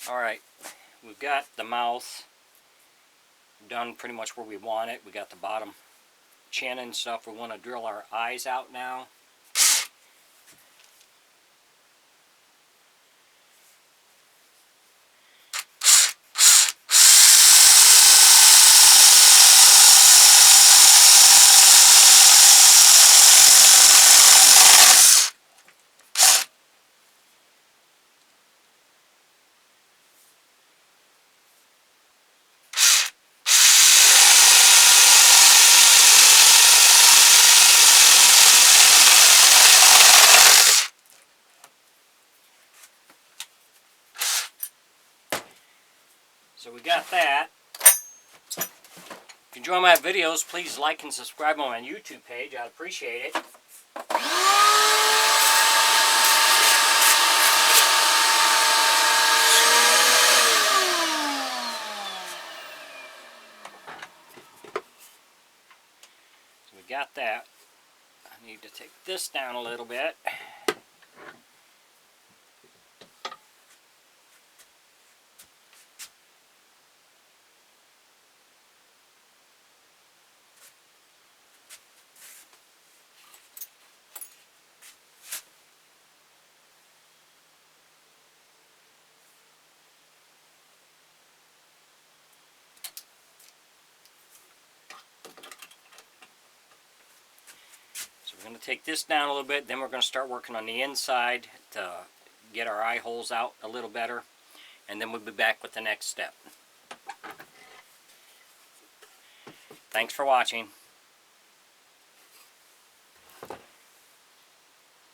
Alright, we've got the mouth done pretty much where we want it. We got the bottom chin and stuff. We want to drill our eyes out now. So we got that. If you enjoy my videos, please like and subscribe on my YouTube page. I'd appreciate it. So we got that. I need to take this down a little bit. So we're going to take this down a little bit, then we're going to start working on the inside to get our eye holes out a little better, and then we'll be back with the next step. Thanks for watching.